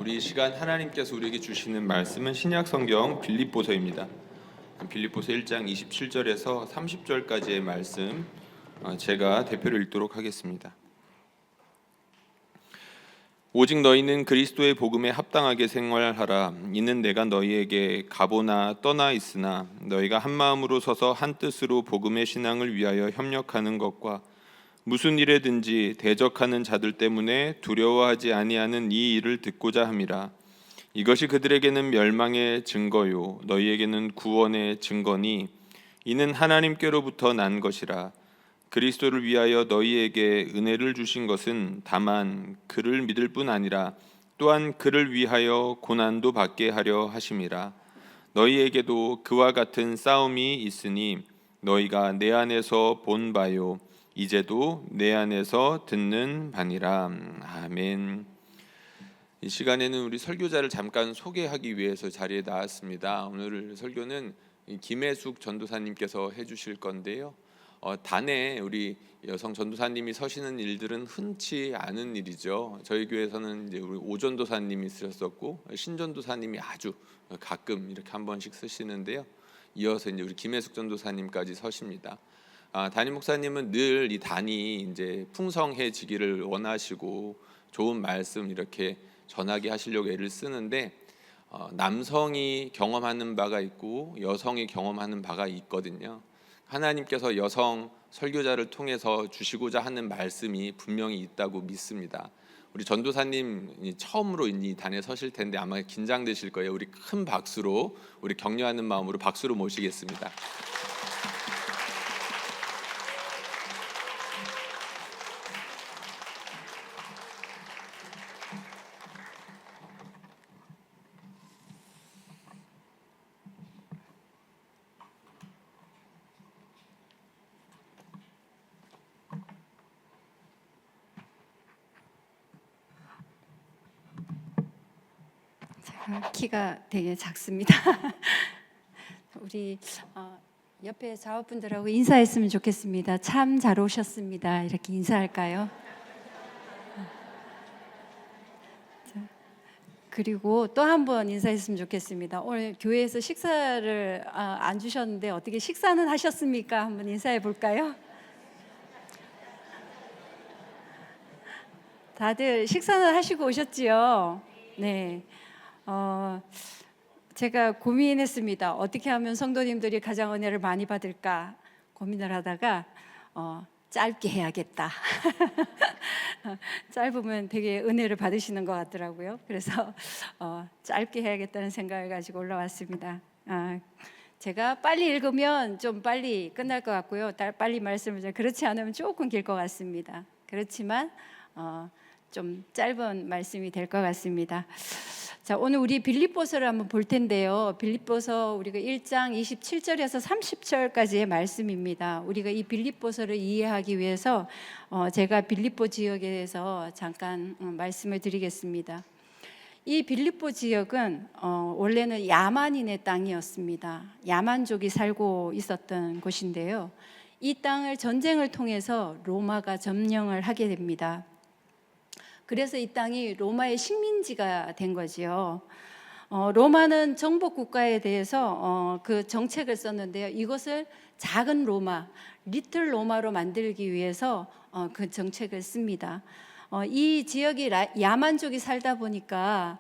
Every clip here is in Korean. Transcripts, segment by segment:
우리 시간 하나님께서 우리에게 주시는 말씀은 신약 성경 빌립보서입니다. 빌립보서 1장 27절에서 30절까지의 말씀 제가 대표로 읽도록 하겠습니다. 오직 너희는 그리스도의 복음에 합당하게 생활하라. 이는 내가 너희에게 가보나 떠나 있으나 너희가 한 마음으로 서서 한 뜻으로 복음의 신앙을 위하여 협력하는 것과 무슨 일에든지 대적하는 자들 때문에 두려워하지 아니하는 이 일을 듣고자 함이라. 이것이 그들에게는 멸망의 증거요 너희에게는 구원의 증거니 이는 하나님께로부터 난 것이라. 그리스도를 위하여 너희에게 은혜를 주신 것은 다만 그를 믿을 뿐 아니라 또한 그를 위하여 고난도 받게 하려 하심이라. 너희에게도 그와 같은 싸움이 있으니 너희가 내 안에서 본 바요 이제도 내 안에서 듣는 바니라. 아멘. 이 시간에는 우리 설교자를 잠깐 소개하기 위해서 자리에 나왔습니다. 오늘 설교는 김혜숙 전도사님께서 해주실 건데요. 단에 우리 여성 전도사님이 서시는 일들은 흔치 않은 일이죠. 저희 교회에서는 이제 우리 오 전도사님이 쓰셨었고 신 전도사님이 아주 가끔 이렇게 한 번씩 쓰시는데요. 이어서 이제 우리 김혜숙 전도사님까지 서십니다. 담임 목사님은 늘 이 단이 이제 풍성해지기를 원하시고 좋은 말씀 이렇게 전하게 하시려고 애를 쓰는데 남성이 경험하는 바가 있고 여성이 경험하는 바가 있거든요. 하나님께서 여성 설교자를 통해서 주시고자 하는 말씀이 분명히 있다고 믿습니다. 우리 전도사님 처음으로 이 단에 서실 텐데 아마 긴장되실 거예요. 우리 큰 박수로 우리 격려하는 마음으로 박수로 모시겠습니다. 키가 되게 작습니다. 우리 옆에 자업분들하고 인사했으면 좋겠습니다. 참 잘 오셨습니다. 이렇게 인사할까요? 그리고 또 한 번 인사했으면 좋겠습니다. 오늘 교회에서 식사를 안 주셨는데 어떻게 식사는 하셨습니까? 한번 인사해 볼까요? 다들 식사는 하시고 오셨지요? 네. 제가 고민했습니다. 어떻게 하면 성도님들이 가장 은혜를 많이 받을까 고민을 하다가 짧게 해야겠다. 짧으면 되게 은혜를 받으시는 것 같더라고요. 그래서 짧게 해야겠다는 생각을 가지고 올라왔습니다. 제가 빨리 읽으면 좀 빨리 끝날 것 같고요. 빨리 말씀을 좀 그렇지 않으면 조금 길 것 같습니다. 그렇지만 좀 짧은 말씀이 될 것 같습니다. 자, 오늘 우리 빌립보서를 한번 볼 텐데요. 빌립보서 우리가 1장 27절에서 30절까지의 말씀입니다. 우리가 이 빌립보서를 이해하기 위해서 제가 빌립보 지역에 대해서 잠깐 말씀을 드리겠습니다. 이 빌립보 지역은 원래는 야만인의 땅이었습니다. 야만족이 살고 있었던 곳인데요. 이 땅을 전쟁을 통해서 로마가 점령을 하게 됩니다. 그래서 이 땅이 로마의 식민지가 된 거지요. 로마는 정복 국가에 대해서 그 정책을 썼는데요. 이것을 작은 로마, 리틀 로마로 만들기 위해서 그 정책을 씁니다. 이 지역이 야만족이 살다 보니까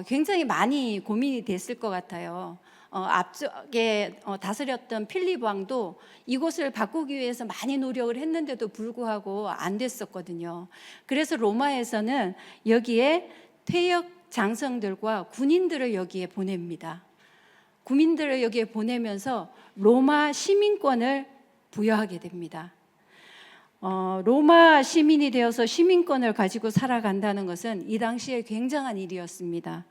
굉장히 많이 고민이 됐을 것 같아요. 앞쪽에 다스렸던 필립 왕도 이곳을 바꾸기 위해서 많이 노력을 했는데도 불구하고 안 됐었거든요. 그래서 로마에서는 여기에 퇴역 장성들과 군인들을 여기에 보냅니다. 군인들을 여기에 보내면서 로마 시민권을 부여하게 됩니다. 로마 시민이 되어서 시민권을 가지고 살아간다는 것은 이 당시에 굉장한 일이었습니다.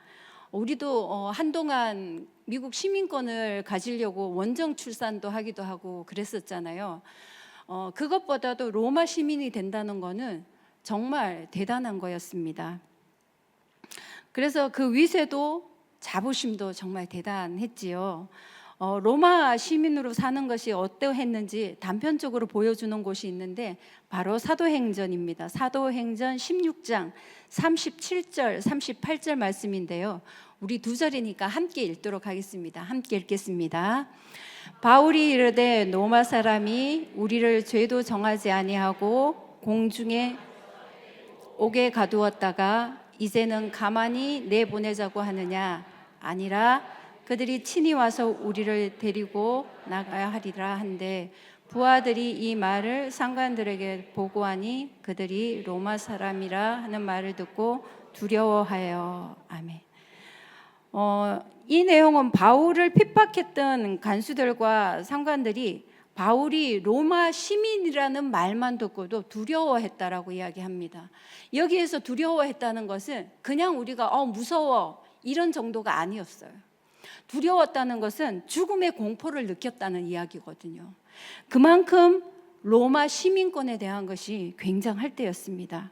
우리도 한동안 미국 시민권을 가지려고 원정 출산도 하기도 하고 그랬었잖아요. 그것보다도 로마 시민이 된다는 것은 정말 대단한 거였습니다. 그래서 그 위세도 자부심도 정말 대단했지요. 로마 시민으로 사는 것이 어떠했는지 단편적으로 보여주는 곳이 있는데 바로 사도행전입니다. 사도행전 16장 37절, 38절 말씀인데요. 우리 두 절이니까 함께 읽도록 하겠습니다. 함께 읽겠습니다. 바울이 이르되 로마 사람이 우리를 죄도 정하지 아니하고 공중에 옥에 가두었다가 이제는 가만히 내보내자고 하느냐? 아니라 그들이 친히 와서 우리를 데리고 나가야 하리라 한데 부하들이 이 말을 상관들에게 보고하니 그들이 로마 사람이라 하는 말을 듣고 두려워하여. 아멘. 이 내용은 바울을 핍박했던 간수들과 상관들이 바울이 로마 시민이라는 말만 듣고도 두려워했다라고 이야기합니다. 여기에서 두려워했다는 것은 그냥 우리가 무서워 이런 정도가 아니었어요. 두려웠다는 것은 죽음의 공포를 느꼈다는 이야기거든요. 그만큼 로마 시민권에 대한 것이 굉장할 때였습니다.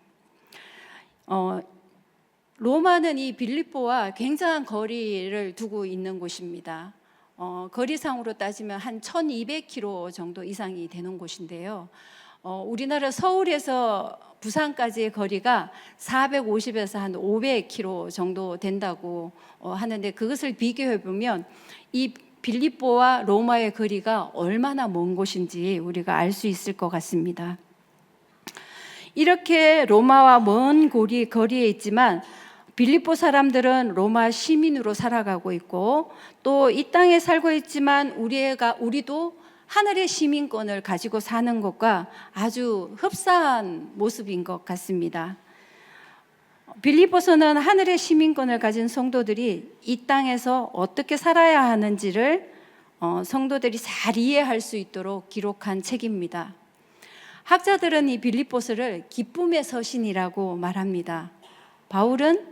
로마는 이 빌립보와 굉장한 거리를 두고 있는 곳입니다. 거리상으로 따지면 한 1200km 정도 이상이 되는 곳인데요. 우리나라 서울에서 부산까지의 거리가 450에서 한 500km 정도 된다고 하는데 그것을 비교해 보면 이 빌립보와 로마의 거리가 얼마나 먼 곳인지 우리가 알 수 있을 것 같습니다. 이렇게 로마와 먼 거리에 있지만 빌립보 사람들은 로마 시민으로 살아가고 있고 또 이 땅에 살고 있지만 우리도 하늘의 시민권을 가지고 사는 것과 아주 흡사한 모습인 것 같습니다. 빌립보서는 하늘의 시민권을 가진 성도들이 이 땅에서 어떻게 살아야 하는지를 성도들이 잘 이해할 수 있도록 기록한 책입니다. 학자들은 이 빌립보서를 기쁨의 서신이라고 말합니다. 바울은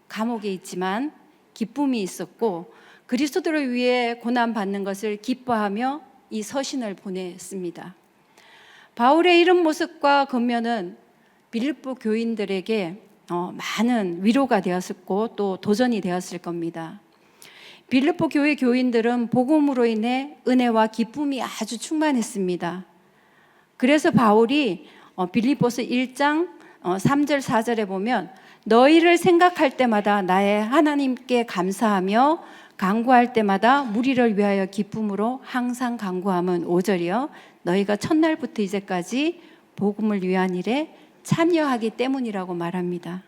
감옥에 있지만 기쁨이 있었고 그리스도를 위해 고난받는 것을 기뻐하며 이 서신을 보냈습니다. 바울의 이런 모습과 권면은 빌립보 교인들에게 많은 위로가 되었고 또 도전이 되었을 겁니다. 빌립보 교회 교인들은 복음으로 인해 은혜와 기쁨이 아주 충만했습니다. 그래서 바울이 빌립보서 1장 3절 4절에 보면 너희를 생각할 때마다 나의 하나님께 감사하며 간구할 때마다 무리를 위하여 기쁨으로 항상 간구함은 5절이요 너희가 첫날부터 이제까지 복음을 위한 일에 참여하기 때문이라고 말합니다.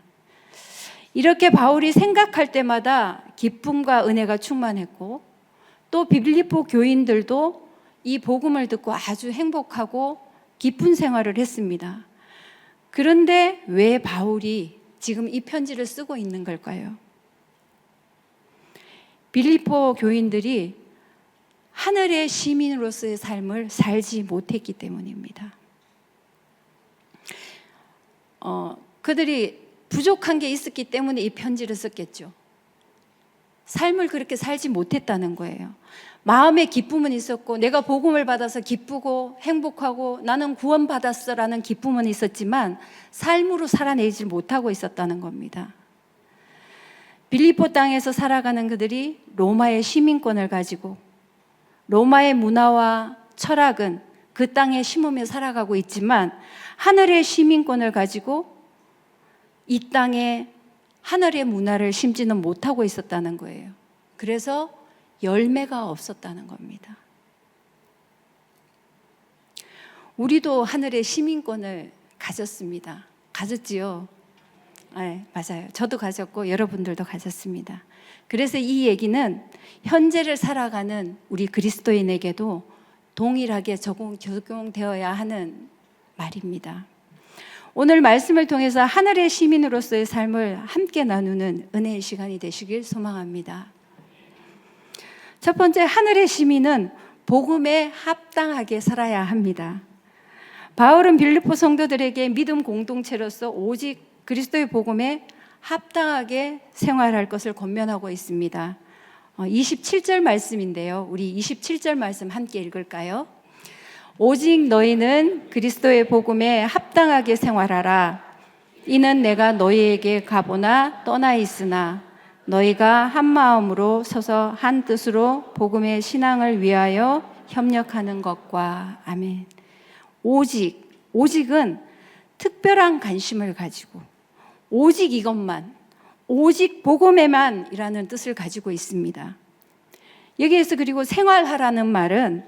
이렇게 바울이 생각할 때마다 기쁨과 은혜가 충만했고 또 빌립보 교인들도 이 복음을 듣고 아주 행복하고 기쁜 생활을 했습니다. 그런데 왜 바울이 지금 이 편지를 쓰고 있는 걸까요? 빌립보 교인들이 하늘의 시민으로서의 삶을 살지 못했기 때문입니다. 그들이 부족한 게 있었기 때문에 이 편지를 썼겠죠. 삶을 그렇게 살지 못했다는 거예요. 마음의 기쁨은 있었고 내가 복음을 받아서 기쁘고 행복하고 나는 구원받았어라는 기쁨은 있었지만 삶으로 살아내지 못하고 있었다는 겁니다. 빌립보 땅에서 살아가는 그들이 로마의 시민권을 가지고 로마의 문화와 철학은 그 땅에 심으며 살아가고 있지만 하늘의 시민권을 가지고 이 땅에 하늘의 문화를 심지는 못하고 있었다는 거예요. 그래서 열매가 없었다는 겁니다. 우리도 하늘의 시민권을 가졌습니다. 가졌지요? 네, 맞아요. 저도 가졌고 여러분들도 가졌습니다. 그래서 이 얘기는 현재를 살아가는 우리 그리스도인에게도 동일하게 적용되어야 하는 말입니다. 오늘 말씀을 통해서 하늘의 시민으로서의 삶을 함께 나누는 은혜의 시간이 되시길 소망합니다. 첫 번째, 하늘의 시민은 복음에 합당하게 살아야 합니다. 바울은 빌립보 성도들에게 믿음 공동체로서 오직 그리스도의 복음에 합당하게 생활할 것을 권면하고 있습니다. 27절 말씀인데요. 우리 27절 말씀 함께 읽을까요? 오직 너희는 그리스도의 복음에 합당하게 생활하라. 이는 내가 너희에게 가보나 떠나 있으나 너희가 한 마음으로 서서 한 뜻으로 복음의 신앙을 위하여 협력하는 것과. 아멘. 오직은 특별한 관심을 가지고 오직 이것만, 오직 복음에만이라는 뜻을 가지고 있습니다. 여기에서 그리고 생활하라는 말은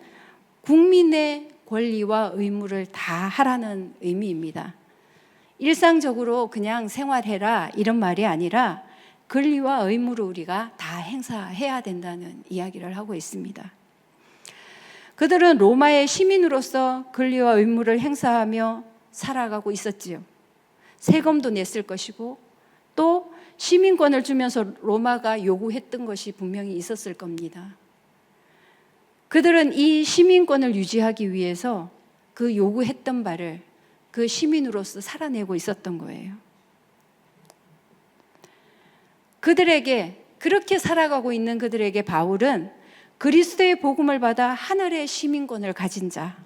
국민의 권리와 의무를 다 하라는 의미입니다. 일상적으로 그냥 생활해라 이런 말이 아니라 권리와 의무를 우리가 다 행사해야 된다는 이야기를 하고 있습니다. 그들은 로마의 시민으로서 권리와 의무를 행사하며 살아가고 있었지요. 세금도 냈을 것이고 또 시민권을 주면서 로마가 요구했던 것이 분명히 있었을 겁니다. 그들은 이 시민권을 유지하기 위해서 그 요구했던 바를 그 시민으로서 살아내고 있었던 거예요. 그들에게, 그렇게 살아가고 있는 그들에게 바울은 그리스도의 복음을 받아 하늘의 시민권을 가진 자,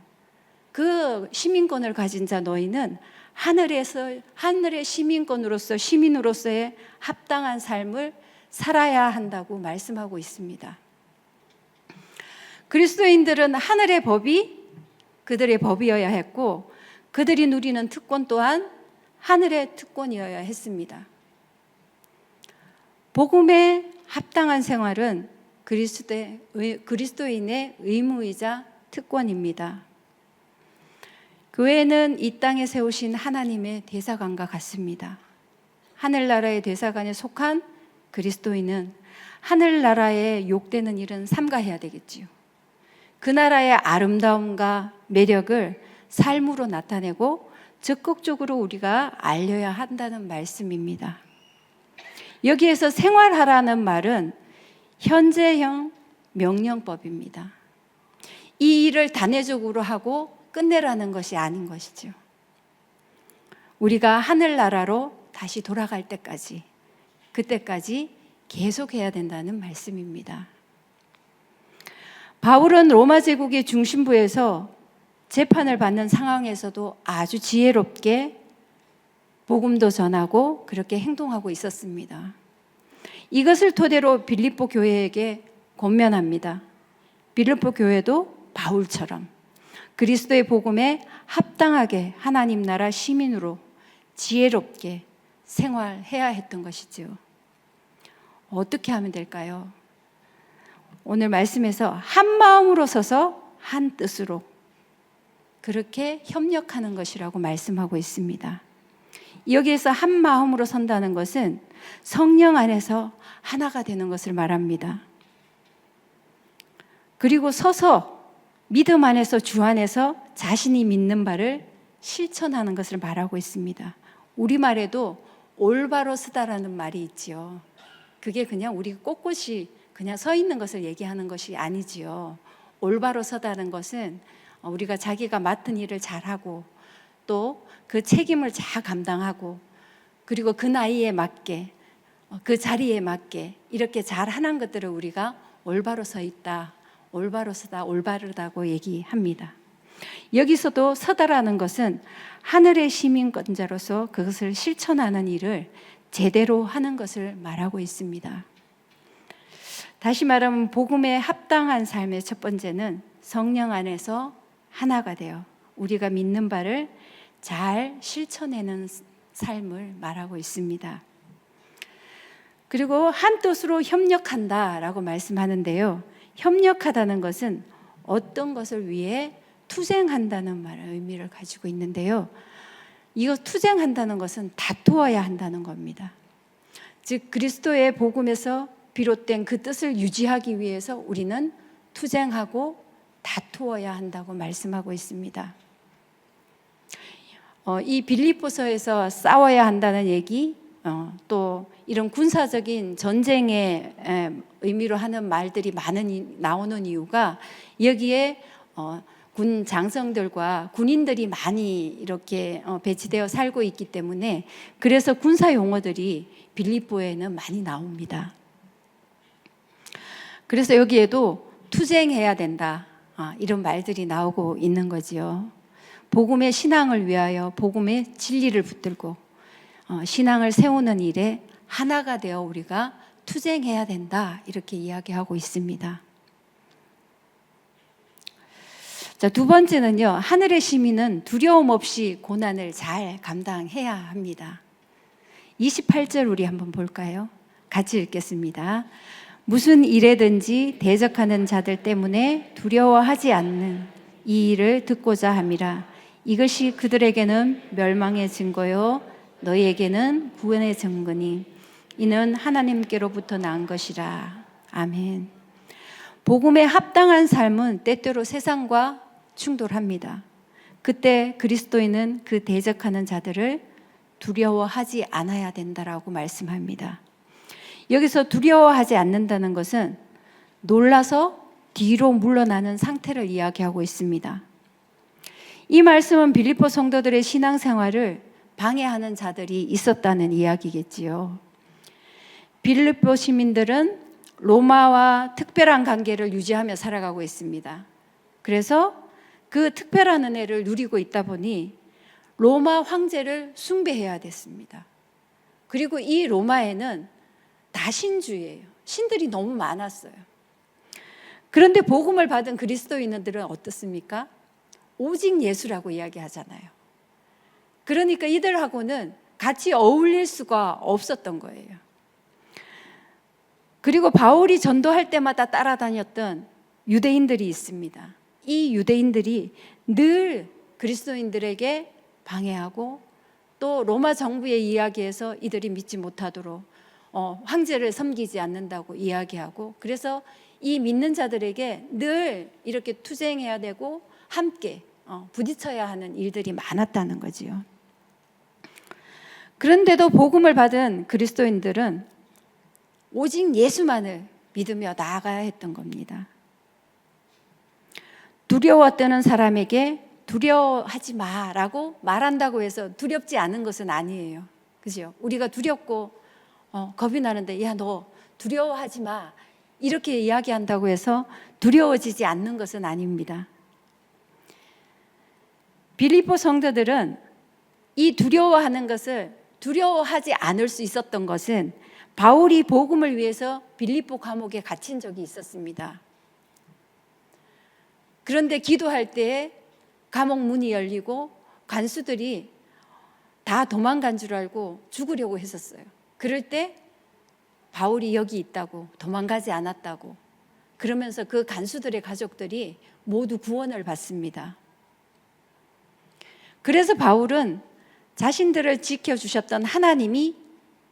그 시민권을 가진 자 너희는 하늘의 시민으로서의 합당한 삶을 살아야 한다고 말씀하고 있습니다. 그리스도인들은 하늘의 법이 그들의 법이어야 했고 그들이 누리는 특권 또한 하늘의 특권이어야 했습니다. 복음에 합당한 생활은 그리스도인의 의무이자 특권입니다. 교회는 이 땅에 세우신 하나님의 대사관과 같습니다. 하늘나라의 대사관에 속한 그리스도인은 하늘나라에 욕되는 일은 삼가해야 되겠지요. 그 나라의 아름다움과 매력을 삶으로 나타내고 적극적으로 우리가 알려야 한다는 말씀입니다. 여기에서 생활하라는 말은 현재형 명령법입니다. 이 일을 단회적으로 하고 끝내라는 것이 아닌 것이죠. 우리가 하늘나라로 다시 돌아갈 때까지, 그때까지 계속해야 된다는 말씀입니다. 바울은 로마 제국의 중심부에서 재판을 받는 상황에서도 아주 지혜롭게 복음도 전하고 그렇게 행동하고 있었습니다. 이것을 토대로 빌립보 교회에게 권면합니다. 빌립보 교회도 바울처럼 그리스도의 복음에 합당하게 하나님 나라 시민으로 지혜롭게 생활해야 했던 것이죠. 어떻게 하면 될까요? 오늘 말씀에서 한 마음으로 서서 한 뜻으로 그렇게 협력하는 것이라고 말씀하고 있습니다. 여기에서 한 마음으로 선다는 것은 성령 안에서 하나가 되는 것을 말합니다. 그리고 서서 믿음 안에서 주 안에서 자신이 믿는 바를 실천하는 것을 말하고 있습니다. 우리말에도 올바로 서다라는 말이 있지요. 그게 그냥 우리 꼿꼿이 그냥 서 있는 것을 얘기하는 것이 아니지요. 올바로 서다는 것은 우리가 자기가 맡은 일을 잘하고 또 그 책임을 잘 감당하고 그리고 그 나이에 맞게 그 자리에 맞게 이렇게 잘하는 것들을 우리가 올바로 서 있다, 올바로 서다, 올바르다고 얘기합니다. 여기서도 서다라는 것은 하늘의 시민권자로서 그것을 실천하는 일을 제대로 하는 것을 말하고 있습니다. 다시 말하면 복음에 합당한 삶의 첫 번째는 성령 안에서 하나가 되어 우리가 믿는 바를 잘 실천하는 삶을 말하고 있습니다. 그리고 한 뜻으로 협력한다라고 말씀하는데요. 협력하다는 것은 어떤 것을 위해 투쟁한다는 말의 의미를 가지고 있는데요. 이거 투쟁한다는 것은 다투어야 한다는 겁니다. 즉 그리스도의 복음에서 비롯된 그 뜻을 유지하기 위해서 우리는 투쟁하고 다투어야 한다고 말씀하고 있습니다. 이 빌립보서에서 싸워야 한다는 얘기, 또 이런 군사적인 전쟁의 의미로 하는 말들이 나오는 이유가 여기에 군 장성들과 군인들이 많이 이렇게 배치되어 살고 있기 때문에 그래서 군사 용어들이 빌립보에는 많이 나옵니다. 그래서 여기에도 투쟁해야 된다, 이런 말들이 나오고 있는 거지요. 복음의 신앙을 위하여 복음의 진리를 붙들고 신앙을 세우는 일에 하나가 되어 우리가 투쟁해야 된다 이렇게 이야기하고 있습니다. 자, 두 번째는요, 하늘의 시민은 두려움 없이 고난을 잘 감당해야 합니다. 28절 우리 한번 볼까요? 같이 읽겠습니다. 무슨 일에든지 대적하는 자들 때문에 두려워하지 않는 이 일을 듣고자 함이라. 이것이 그들에게는 멸망의 증거요 너희에게는 구원의 증거니 이는 하나님께로부터 난 것이라. 아멘. 복음에 합당한 삶은 때때로 세상과 충돌합니다. 그때 그리스도인은 그 대적하는 자들을 두려워하지 않아야 된다라고 말씀합니다. 여기서 두려워하지 않는다는 것은 놀라서 뒤로 물러나는 상태를 이야기하고 있습니다. 이 말씀은 빌립보 성도들의 신앙생활을 방해하는 자들이 있었다는 이야기겠지요. 빌립보 시민들은 로마와 특별한 관계를 유지하며 살아가고 있습니다. 그래서 그 특별한 은혜를 누리고 있다 보니 로마 황제를 숭배해야 됐습니다. 그리고 이 로마에는 다신주의예요. 신들이 너무 많았어요. 그런데 복음을 받은 그리스도인들은 어떻습니까? 오직 예수라고 이야기하잖아요. 그러니까 이들하고는 같이 어울릴 수가 없었던 거예요. 그리고 바울이 전도할 때마다 따라다녔던 유대인들이 있습니다. 이 유대인들이 늘 그리스도인들에게 방해하고 또 로마 정부의 이야기에서 이들이 믿지 못하도록 황제를 섬기지 않는다고 이야기하고, 그래서 이 믿는 자들에게 늘 이렇게 투쟁해야 되고 함께 부딪혀야 하는 일들이 많았다는 거지요. 그런데도 복음을 받은 그리스도인들은 오직 예수만을 믿으며 나아가야 했던 겁니다. 두려워 떠는 사람에게 두려워하지 마라고 말한다고 해서 두렵지 않은 것은 아니에요. 그죠? 우리가 두렵고 겁이 나는데 야, 너 두려워하지 마 이렇게 이야기한다고 해서 두려워지지 않는 것은 아닙니다. 빌립보 성도들은 이 두려워하는 것을 두려워하지 않을 수 있었던 것은 바울이 복음을 위해서 빌립보 감옥에 갇힌 적이 있었습니다. 그런데 기도할 때 감옥 문이 열리고 간수들이 다 도망간 줄 알고 죽으려고 했었어요. 그럴 때 바울이 여기 있다고, 도망가지 않았다고, 그러면서 그 간수들의 가족들이 모두 구원을 받습니다. 그래서 바울은 자신들을 지켜주셨던 하나님이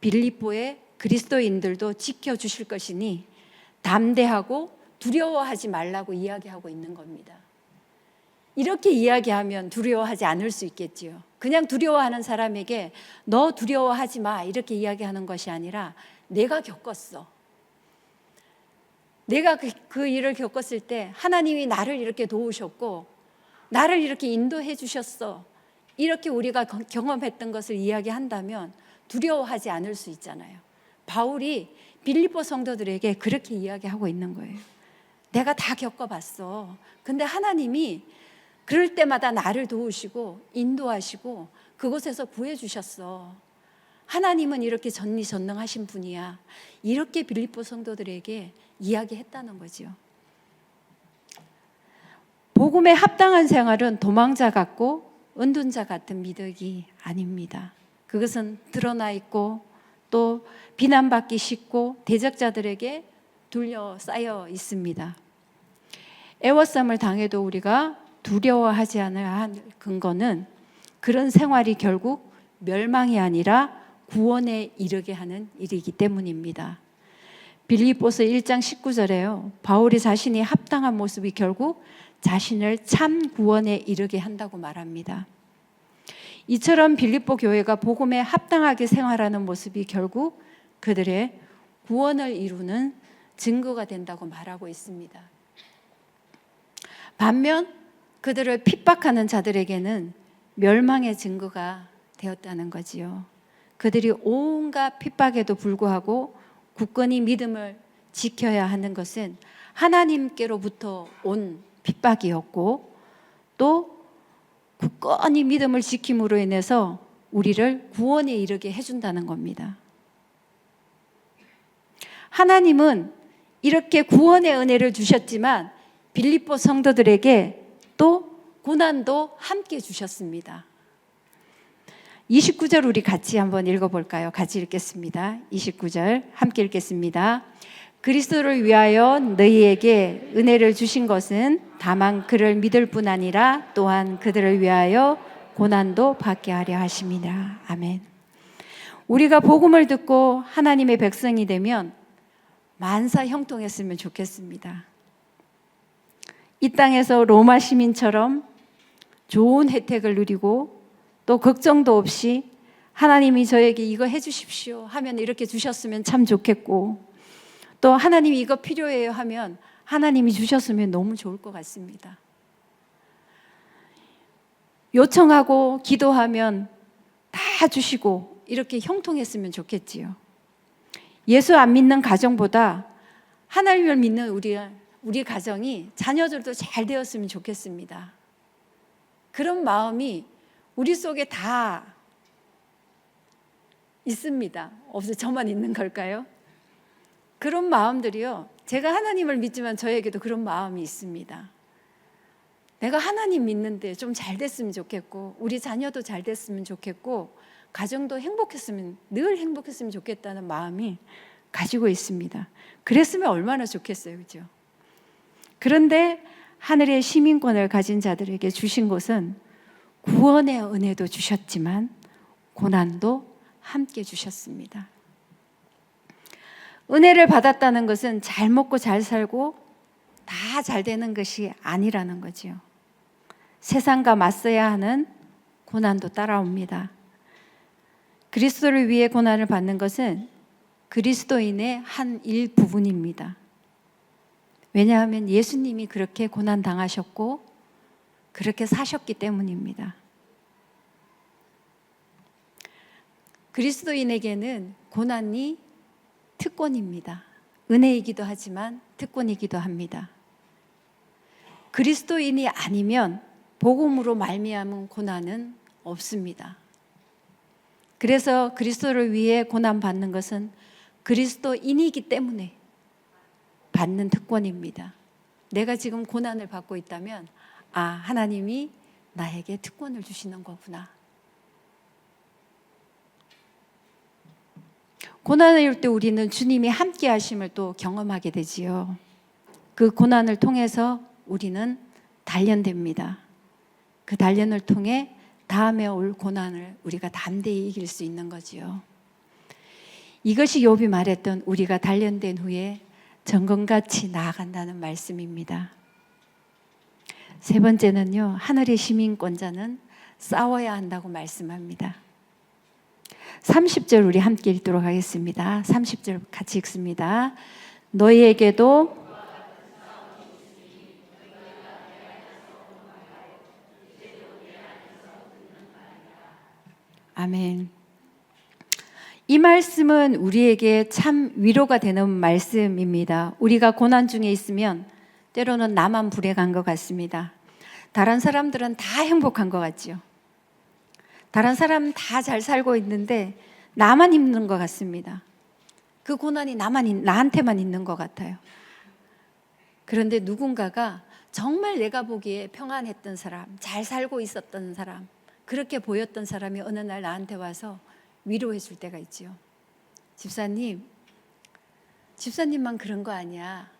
빌립보의 그리스도인들도 지켜주실 것이니 담대하고 두려워하지 말라고 이야기하고 있는 겁니다. 이렇게 이야기하면 두려워하지 않을 수 있겠지요. 그냥 두려워하는 사람에게 너 두려워하지 마 이렇게 이야기하는 것이 아니라 내가 겪었어. 내가 그 일을 겪었을 때 하나님이 나를 이렇게 도우셨고 나를 이렇게 인도해 주셨어. 이렇게 우리가 경험했던 것을 이야기한다면 두려워하지 않을 수 있잖아요. 바울이 빌립보 성도들에게 그렇게 이야기하고 있는 거예요. 내가 다 겪어봤어. 근데 하나님이 그럴 때마다 나를 도우시고 인도하시고 그곳에서 구해주셨어. 하나님은 이렇게 전지전능하신 분이야. 이렇게 빌립보 성도들에게 이야기했다는 거죠. 복음에 합당한 생활은 도망자 같고 은둔자 같은 미덕이 아닙니다. 그것은 드러나 있고 또 비난받기 쉽고 대적자들에게 둘러싸여 있습니다. 애워쌈을 당해도 우리가 두려워하지 않아야 할 근거는 그런 생활이 결국 멸망이 아니라 구원에 이르게 하는 일이기 때문입니다. 빌립보서 1장 19절에요. 바울이 자신이 합당한 모습이 결국 자신을 참 구원에 이르게 한다고 말합니다. 이처럼 빌립보 교회가 복음에 합당하게 생활하는 모습이 결국 그들의 구원을 이루는 증거가 된다고 말하고 있습니다. 반면 그들을 핍박하는 자들에게는 멸망의 증거가 되었다는 거지요. 그들이 온갖 핍박에도 불구하고 굳건히 믿음을 지켜야 하는 것은 하나님께로부터 온 핍박이었고 또 굳건히 믿음을 지킴으로 인해서 우리를 구원에 이르게 해준다는 겁니다. 하나님은 이렇게 구원의 은혜를 주셨지만 빌립보 성도들에게 또 고난도 함께 주셨습니다. 29절 우리 같이 한번 읽어볼까요? 같이 읽겠습니다. 29절 함께 읽겠습니다. 그리스도를 위하여 너희에게 은혜를 주신 것은 다만 그를 믿을 뿐 아니라 또한 그들을 위하여 고난도 받게 하려 하심이라. 아멘. 우리가 복음을 듣고 하나님의 백성이 되면 만사 형통했으면 좋겠습니다. 이 땅에서 로마 시민처럼 좋은 혜택을 누리고 또 걱정도 없이 하나님이 저에게 이거 해주십시오 하면 이렇게 주셨으면 참 좋겠고, 또 하나님이 이거 필요해요 하면 하나님이 주셨으면 너무 좋을 것 같습니다. 요청하고 기도하면 다 주시고 이렇게 형통했으면 좋겠지요. 예수 안 믿는 가정보다 하나님을 믿는 우리 가정이 자녀들도 잘 되었으면 좋겠습니다. 그런 마음이 우리 속에 다 있습니다. 없어 저만 있는 걸까요? 그런 마음들이요. 제가 하나님을 믿지만 저에게도 그런 마음이 있습니다. 내가 하나님 믿는데 좀 잘 됐으면 좋겠고, 우리 자녀도 잘 됐으면 좋겠고, 가정도 행복했으면, 늘 행복했으면 좋겠다는 마음이 가지고 있습니다. 그랬으면 얼마나 좋겠어요, 그죠? 그런데 하늘의 시민권을 가진 자들에게 주신 것은 구원의 은혜도 주셨지만 고난도 함께 주셨습니다. 은혜를 받았다는 것은 잘 먹고 잘 살고 다 잘 되는 것이 아니라는 거지요. 세상과 맞서야 하는 고난도 따라옵니다. 그리스도를 위해 고난을 받는 것은 그리스도인의 한 일부분입니다. 왜냐하면 예수님이 그렇게 고난 당하셨고 그렇게 사셨기 때문입니다. 그리스도인에게는 고난이 특권입니다. 은혜이기도 하지만 특권이기도 합니다. 그리스도인이 아니면 복음으로 말미암은 고난은 없습니다. 그래서 그리스도를 위해 고난 받는 것은 그리스도인이기 때문에 받는 특권입니다. 내가 지금 고난을 받고 있다면 하나님이 나에게 특권을 주시는 거구나. 고난을 이룰 때 우리는 주님이 함께 하심을 또 경험하게 되지요. 그 고난을 통해서 우리는 단련됩니다. 그 단련을 통해 다음에 올 고난을 우리가 담대히 이길 수 있는 거지요. 이것이 욥이 말했던 우리가 단련된 후에 정금같이 나아간다는 말씀입니다. 세 번째는요, 하늘의 시민권자는 싸워야 한다고 말씀합니다. 30절 우리 함께 읽도록 하겠습니다. 30절 같이 읽습니다. 너희에게도 아멘. 이 말씀은 우리에게 참 위로가 되는 말씀입니다. 우리가 고난 중에 있으면 때로는 나만 불행한 것 같습니다. 다른 사람들은 다 행복한 것 같죠. 다른 사람은 다 잘 살고 있는데 나만 힘든 것 같습니다. 그 고난이 나한테만 있는 것 같아요. 그런데 누군가가 정말 내가 보기에 평안했던 사람, 잘 살고 있었던 사람, 그렇게 보였던 사람이 어느 날 나한테 와서 위로해 줄 때가 있지요. 집사님만 그런 거 아니야.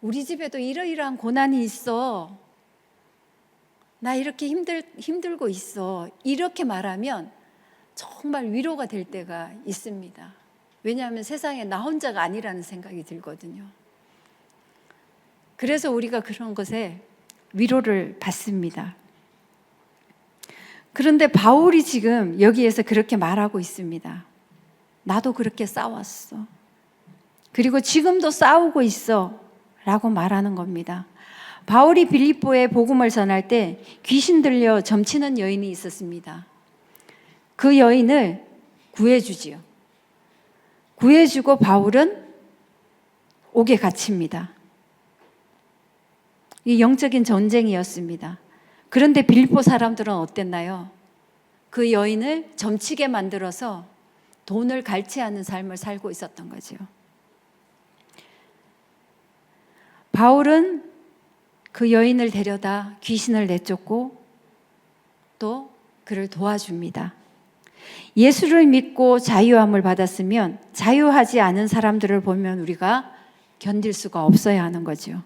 우리 집에도 이러이러한 고난이 있어. 나 이렇게 힘들고 있어. 이렇게 말하면 정말 위로가 될 때가 있습니다. 왜냐하면 세상에 나 혼자가 아니라는 생각이 들거든요. 그래서 우리가 그런 것에 위로를 받습니다. 그런데 바울이 지금 여기에서 그렇게 말하고 있습니다. 나도 그렇게 싸웠어. 그리고 지금도 싸우고 있어. 라고 말하는 겁니다. 바울이 빌립보에 복음을 전할 때 귀신 들려 점치는 여인이 있었습니다. 그 여인을 구해주지요. 구해주고 바울은 옥에 갇힙니다. 이 영적인 전쟁이었습니다. 그런데 빌립보 사람들은 어땠나요? 그 여인을 점치게 만들어서 돈을 갈취하는 삶을 살고 있었던 거죠. 바울은 그 여인을 데려다 귀신을 내쫓고 또 그를 도와줍니다. 예수를 믿고 자유함을 받았으면 자유하지 않은 사람들을 보면 우리가 견딜 수가 없어야 하는 거죠.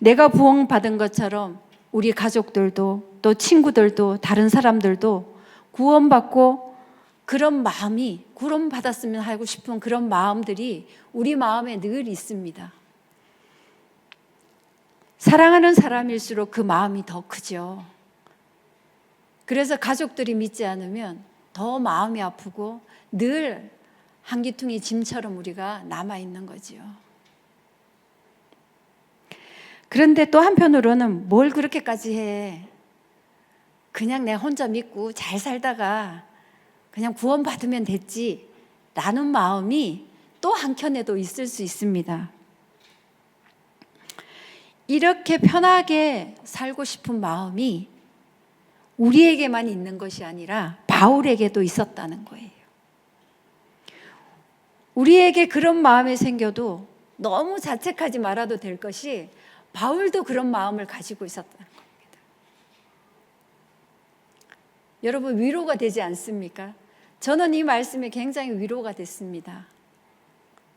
내가 구원받은 것처럼 우리 가족들도 또 친구들도 다른 사람들도 구원받고 그런 마음이 구원받았으면 하고 싶은 그런 마음들이 우리 마음에 늘 있습니다. 사랑하는 사람일수록 그 마음이 더 크죠. 그래서 가족들이 믿지 않으면 더 마음이 아프고 늘 한기퉁이 짐처럼 우리가 남아있는 거지요. 그런데 또 한편으로는 뭘 그렇게까지 해. 그냥 내 혼자 믿고 잘 살다가 그냥 구원받으면 됐지 라는 마음이 또 한켠에도 있을 수 있습니다. 이렇게 편하게 살고 싶은 마음이 우리에게만 있는 것이 아니라 바울에게도 있었다는 거예요. 우리에게 그런 마음이 생겨도 너무 자책하지 말아도 될 것이 바울도 그런 마음을 가지고 있었다는 겁니다. 여러분 위로가 되지 않습니까? 저는 이 말씀이 굉장히 위로가 됐습니다.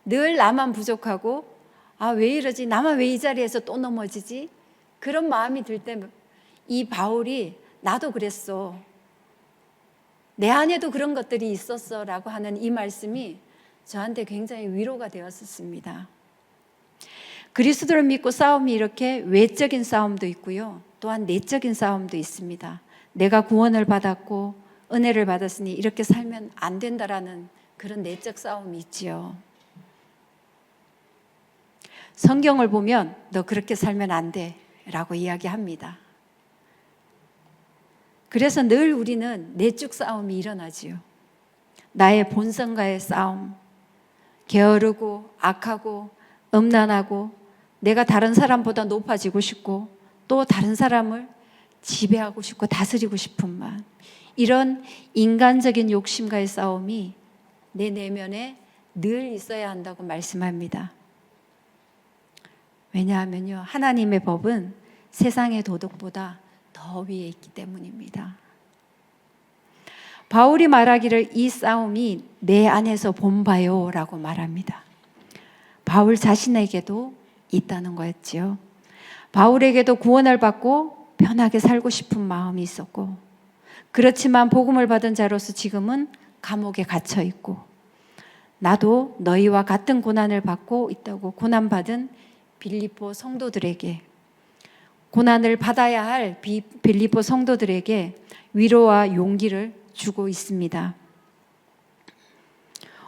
늘 나만 부족하고 왜 이러지? 나만 왜 이 자리에서 또 넘어지지? 그런 마음이 들 때 이 바울이 나도 그랬어. 내 안에도 그런 것들이 있었어 라고 하는 이 말씀이 저한테 굉장히 위로가 되었습니다. 그리스도를 믿고 싸움이 이렇게 외적인 싸움도 있고요. 또한 내적인 싸움도 있습니다. 내가 구원을 받았고 은혜를 받았으니 이렇게 살면 안 된다라는 그런 내적 싸움이 있지요. 성경을 보면 너 그렇게 살면 안 돼 라고 이야기합니다. 그래서 늘 우리는 내적 싸움이 일어나지요. 나의 본성과의 싸움, 게으르고 악하고 음란하고 내가 다른 사람보다 높아지고 싶고 또 다른 사람을 지배하고 싶고 다스리고 싶은 마음, 이런 인간적인 욕심과의 싸움이 내 내면에 늘 있어야 한다고 말씀합니다. 왜냐하면요, 하나님의 법은 세상의 도덕보다 더 위에 있기 때문입니다. 바울이 말하기를 이 싸움이 내 안에서 본바요 라고 말합니다. 바울 자신에게도 있다는 거였지요. 바울에게도 구원을 받고 편하게 살고 싶은 마음이 있었고, 그렇지만 복음을 받은 자로서 지금은 감옥에 gat혀 있고, 나도 너희와 같은 고난을 받고 있다고 고난받은 빌립보 성도들에게, 고난을 받아야 할 빌립보 성도들에게 위로와 용기를 주고 있습니다.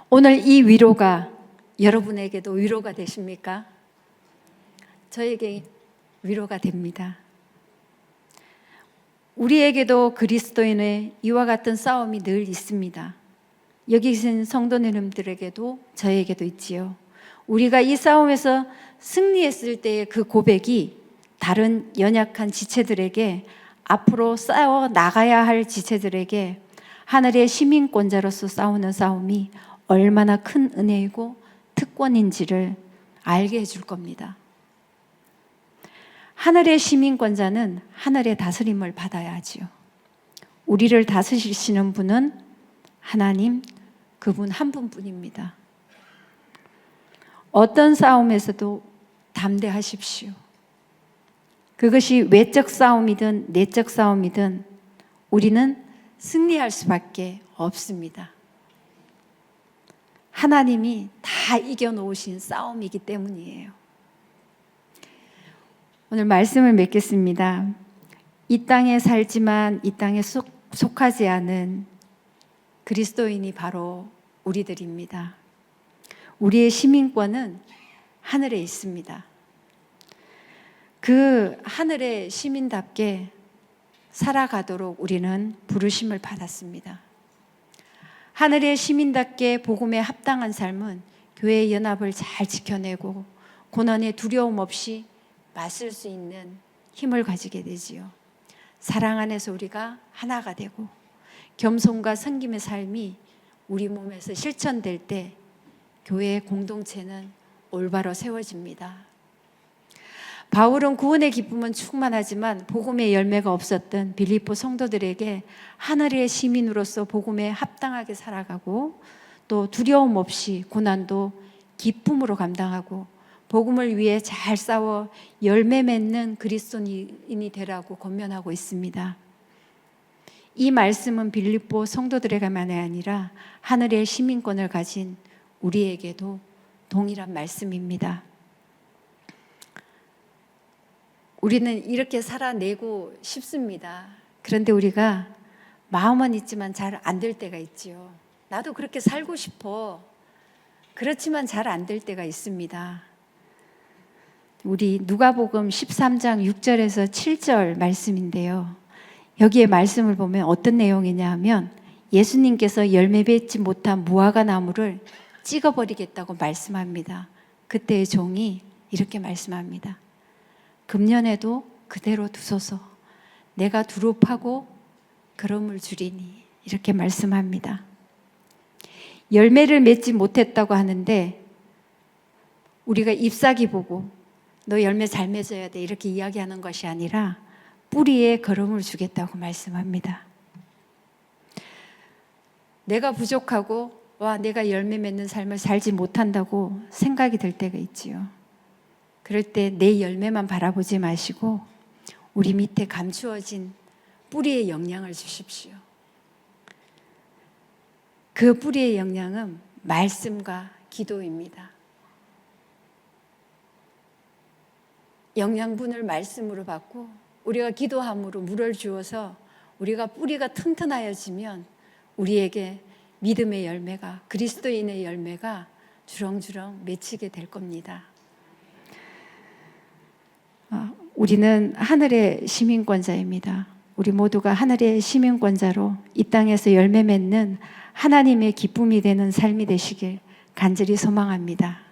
오늘 이 위로가 여러분에게도 위로가 되십니까? 저에게 위로가 됩니다. 우리에게도 그리스도인의 이와 같은 싸움이 늘 있습니다. 여기 계신 성도님들에게도 저에게도 있지요. 우리가 이 싸움에서 승리했을 때의 그 고백이 다른 연약한 지체들에게, 앞으로 싸워 나가야 할 지체들에게 하늘의 시민권자로서 싸우는 싸움이 얼마나 큰 은혜이고 특권인지를 알게 해줄 겁니다. 하늘의 시민권자는 하늘의 다스림을 받아야 하지요. 우리를 다스리시는 분은 하나님, 그분 한 분뿐입니다. 어떤 싸움에서도 담대하십시오. 그것이 외적 싸움이든 내적 싸움이든 우리는 승리할 수밖에 없습니다. 하나님이 다 이겨놓으신 싸움이기 때문이에요. 오늘 말씀을 맺겠습니다. 이 땅에 살지만 이 땅에 속하지 않은 그리스도인이 바로 우리들입니다. 우리의 시민권은 하늘에 있습니다. 그 하늘의 시민답게 살아가도록 우리는 부르심을 받았습니다. 하늘의 시민답게 복음에 합당한 삶은 교회의 연합을 잘 지켜내고 고난의 두려움 없이 맞설 수 있는 힘을 가지게 되지요. 사랑 안에서 우리가 하나가 되고 겸손과 섬김의 삶이 우리 몸에서 실천될 때 교회의 공동체는 올바로 세워집니다. 바울은 구원의 기쁨은 충만하지만 복음의 열매가 없었던 빌립보 성도들에게 하늘의 시민으로서 복음에 합당하게 살아가고 또 두려움 없이 고난도 기쁨으로 감당하고 복음을 위해 잘 싸워 열매 맺는 그리스도인이 되라고 권면하고 있습니다. 이 말씀은 빌립보 성도들에게만이 아니라 하늘의 시민권을 가진 우리에게도 동일한 말씀입니다. 우리는 이렇게 살아내고 싶습니다. 그런데 우리가 마음은 있지만 잘 안 될 때가 있지요. 나도 그렇게 살고 싶어. 그렇지만 잘 안 될 때가 있습니다. 우리 누가복음 13장 6절에서 7절 말씀인데요. 여기에 말씀을 보면 어떤 내용이냐 하면 예수님께서 열매 맺지 못한 무화과 나무를 찍어버리겠다고 말씀합니다. 그때의 종이 이렇게 말씀합니다. 금년에도 그대로 두소서. 내가 두루 파고 그름을 주리니. 이렇게 말씀합니다. 열매를 맺지 못했다고 하는데 우리가 잎사귀 보고 너 열매 잘 맺어야 돼 이렇게 이야기하는 것이 아니라 뿌리에 거름을 주겠다고 말씀합니다. 내가 부족하고 내가 열매 맺는 삶을 살지 못한다고 생각이 들 때가 있지요. 그럴 때 내 열매만 바라보지 마시고 우리 밑에 감추어진 뿌리의 영향을 주십시오. 그 뿌리의 영향은 말씀과 기도입니다. 영양분을 말씀으로 받고 우리가 기도함으로 물을 주어서 우리가 뿌리가 튼튼하여지면 우리에게 믿음의 열매가, 그리스도인의 열매가 주렁주렁 맺히게 될 겁니다. 우리는 하늘의 시민권자입니다. 우리 모두가 하늘의 시민권자로 이 땅에서 열매 맺는 하나님의 기쁨이 되는 삶이 되시길 간절히 소망합니다.